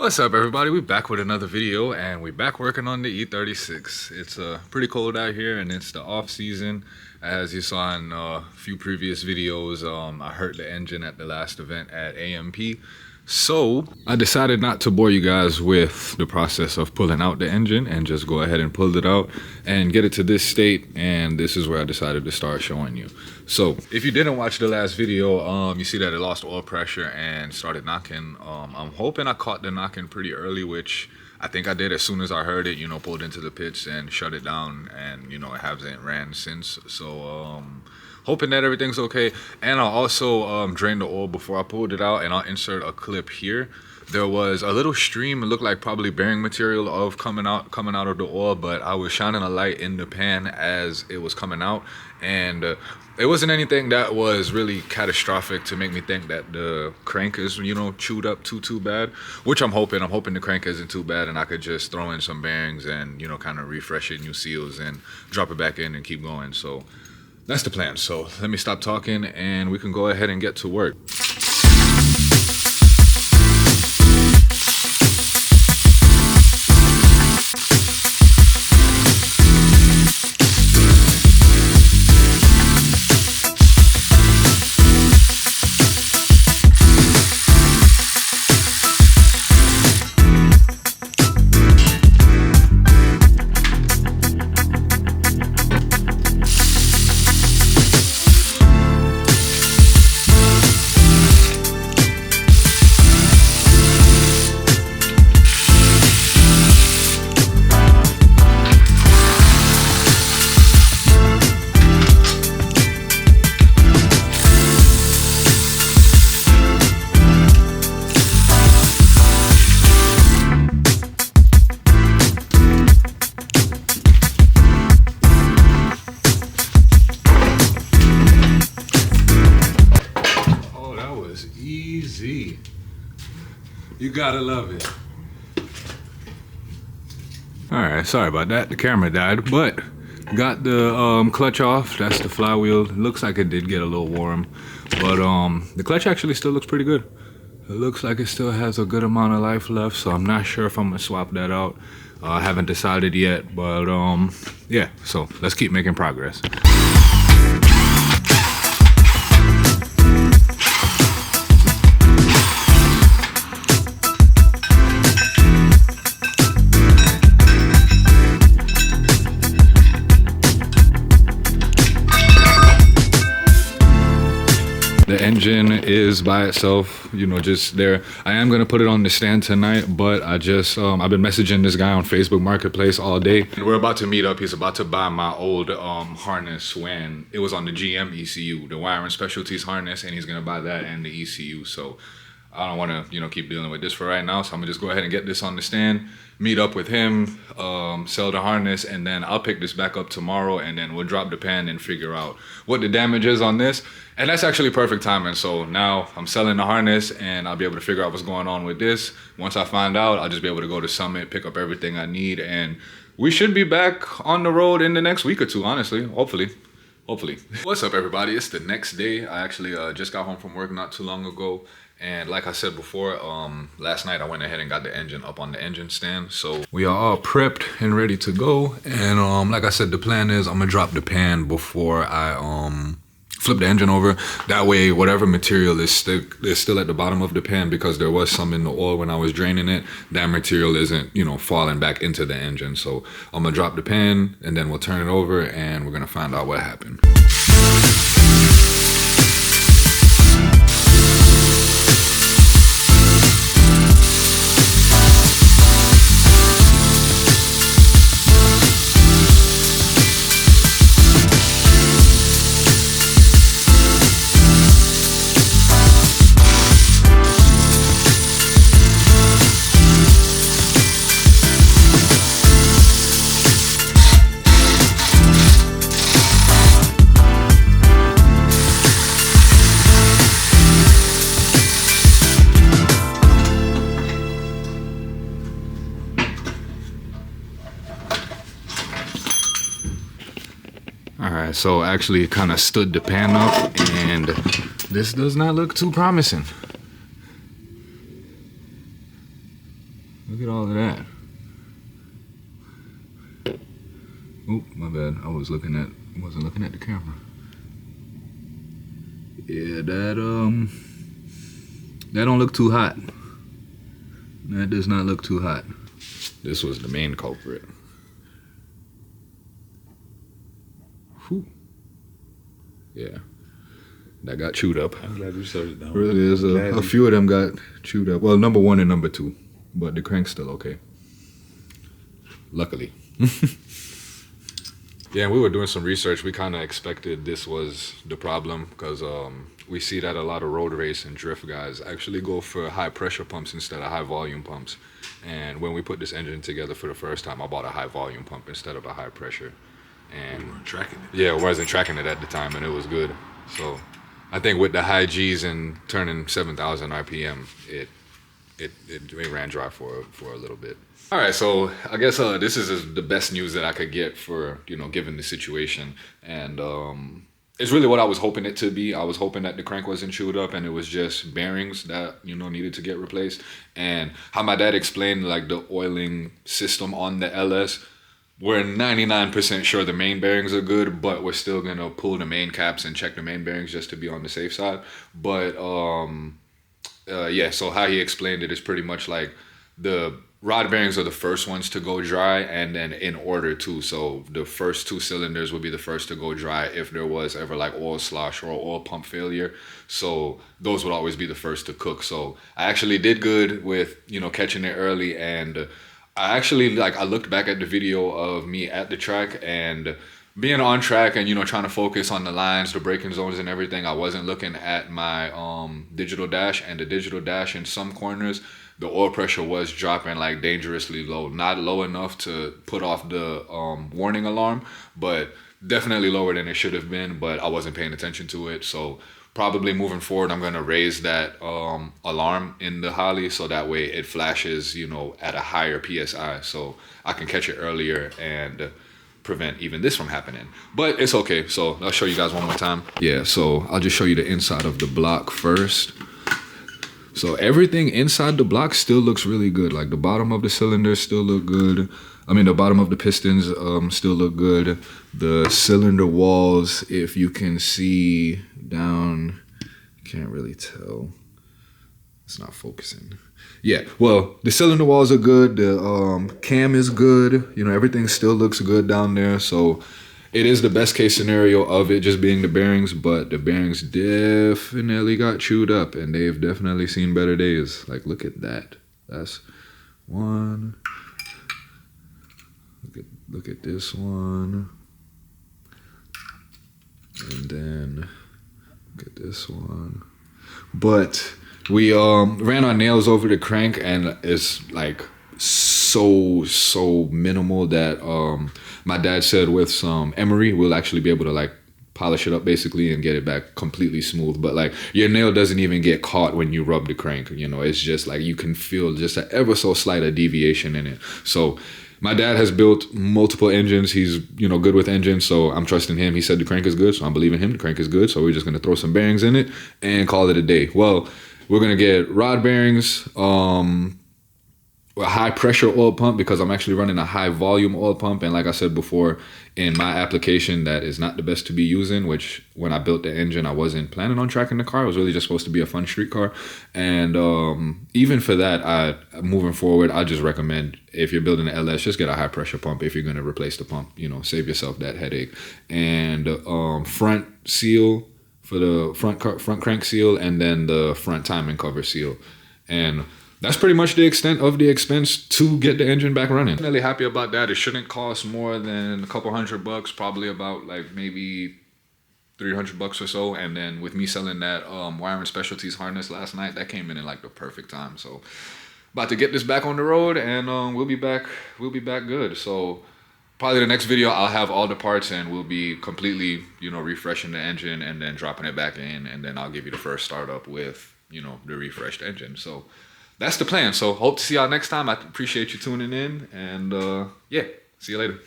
What's up, everybody? We're back with another video, and we're back working on the E36. It's pretty cold out here, and it's the off season. As you saw in a few previous videos, I hurt the engine at the last event at AMP. So I decided not to bore you guys with the process of pulling out the engine and just go ahead and pull it out and get it to this state, and this is where I decided to start showing you. So if you didn't watch the last video, you see that it lost oil pressure and started knocking. I'm hoping I caught the knocking pretty early, which I think I did as soon as I heard it, pulled into the pits and shut it down, and it hasn't ran since. So hoping that everything's okay. And I'll also drain the oil before I pulled it out, and I'll insert a clip here. There was a little stream, it looked like probably bearing material of coming out of the oil, but I was shining a light in the pan as it was coming out, and it wasn't anything that was really catastrophic to make me think that the crank is, chewed up too bad, which I'm hoping the crank isn't too bad, and I could just throw in some bearings and, kind of refresh it, new seals, and drop it back in and keep going. So that's the plan. So let me stop talking and we can go ahead and get to work. Easy. You gotta love it. Alright, sorry about that. The camera died, but got the clutch off. That's the flywheel. It looks like it did get a little warm, but the clutch actually still looks pretty good. It looks like it still has a good amount of life left, so I'm not sure if I'm gonna swap that out. I haven't decided yet, but yeah, so let's keep making progress. The engine is by itself, just there. I am gonna put it on the stand tonight, but I've been messaging this guy on Facebook Marketplace all day. We're about to meet up. He's about to buy my old harness when it was on the GM ECU, the Wiring Specialties harness, and he's gonna buy that and the ECU. So I don't want to, keep dealing with this for right now. So I'm gonna just go ahead and get this on the stand, meet up with him, sell the harness, and then I'll pick this back up tomorrow, and then we'll drop the pan and figure out what the damage is on this. And that's actually perfect timing. So now I'm selling the harness, and I'll be able to figure out what's going on with this. Once I find out, I'll just be able to go to Summit, pick up everything I need, and we should be back on the road in the next week or two, honestly, hopefully. What's up, everybody? It's the next day. I actually just got home from work not too long ago. And like I said before, last night I went ahead and got the engine up on the engine stand. So we are all prepped and ready to go. And like I said, the plan is I'm gonna drop the pan before I flip the engine over. That way, whatever material is still at the bottom of the pan, because there was some in the oil when I was draining it, that material isn't, falling back into the engine. So I'm gonna drop the pan and then we'll turn it over and we're gonna find out what happened. Alright, so actually kind of stood the pan up, and this does not look too promising. Look at all of that. Oop, my bad. I wasn't looking at the camera. Yeah, that don't look too hot. That does not look too hot. This was the main culprit. Whew. Yeah. That got chewed up. I'm glad you showed it down. Really, there's a few of them got chewed up. Well, number 1 and number 2. But the crank's still okay. Luckily. Yeah, we were doing some research. We kind of expected this was the problem because we see that a lot of road race and drift guys actually go for high pressure pumps instead of high volume pumps. And when we put this engine together for the first time, I bought a high volume pump instead of a high pressure. And we weren't tracking it. Yeah, I wasn't tracking it at the time, and it was good. So I think with the high G's and turning 7,000 RPM, it ran dry for a little bit. All right, so I guess this is the best news that I could get for, given the situation. And it's really what I was hoping it to be. I was hoping that the crank wasn't chewed up and it was just bearings that, needed to get replaced. And how my dad explained, like, the oiling system on the LS, we're 99% sure the main bearings are good, but we're still going to pull the main caps and check the main bearings just to be on the safe side. But, yeah, so how he explained it is pretty much like the rod bearings are the first ones to go dry, and then in order too. So the first 2 cylinders would be the first to go dry if there was ever like oil slosh or oil pump failure. So those would always be the first to cook. So I actually did good with, catching it early. And I actually, I looked back at the video of me at the track and being on track and, trying to focus on the lines, the braking zones and everything. I wasn't looking at my digital dash, and the digital dash in some corners, the oil pressure was dropping like dangerously low. Not low enough to put off the warning alarm, but definitely lower than it should have been, but I wasn't paying attention to it. So probably moving forward, I'm going to raise that alarm in the Holly so that way it flashes, at a higher PSI, so I can catch it earlier and prevent even this from happening. But it's okay. So I'll show you guys one more time. Yeah, so I'll just show you the inside of the block first. So everything inside the block still looks really good. Like the bottom of the cylinder still look good. I mean, the bottom of the pistons still look good. The cylinder walls, if you can see down, can't really tell. It's not focusing. Yeah, well, the cylinder walls are good. The cam is good. Everything still looks good down there. So it is the best case scenario of it just being the bearings, but the bearings definitely got chewed up and they've definitely seen better days. Like, look at that. That's one. Look at this one. And then look at this one. But we ran our nails over the crank and it's like so minimal that my dad said with some emery we'll actually be able to like polish it up basically and get it back completely smooth. But like your nail doesn't even get caught when you rub the crank, it's just like you can feel just an ever so slight a deviation in it. So my dad has built multiple engines. He's, good with engines, so I'm trusting him. He said the crank is good, so I'm believing him. The crank is good, so we're just going to throw some bearings in it and call it a day. Well, we're going to get rod bearings, a high pressure oil pump because I'm actually running a high volume oil pump. And like I said before, in my application, that is not the best to be using, which when I built the engine, I wasn't planning on tracking the car. It was really just supposed to be a fun street car. And even for that, moving forward, I just recommend if you're building an LS, just get a high pressure pump if you're going to replace the pump, save yourself that headache. And front seal for the front crank seal, and then the front timing cover seal. And that's pretty much the extent of the expense to get the engine back running. I'm really happy about that. It shouldn't cost more than a couple $100, probably about like maybe $300 or so. And then with me selling that Wiring Specialties harness last night, that came in like the perfect time. So about to get this back on the road, and we'll be back good. So probably the next video I'll have all the parts and we'll be completely, refreshing the engine and then dropping it back in, and then I'll give you the first startup with, the refreshed engine. So that's the plan. So hope to see y'all next time. I appreciate you tuning in, and yeah, see you later.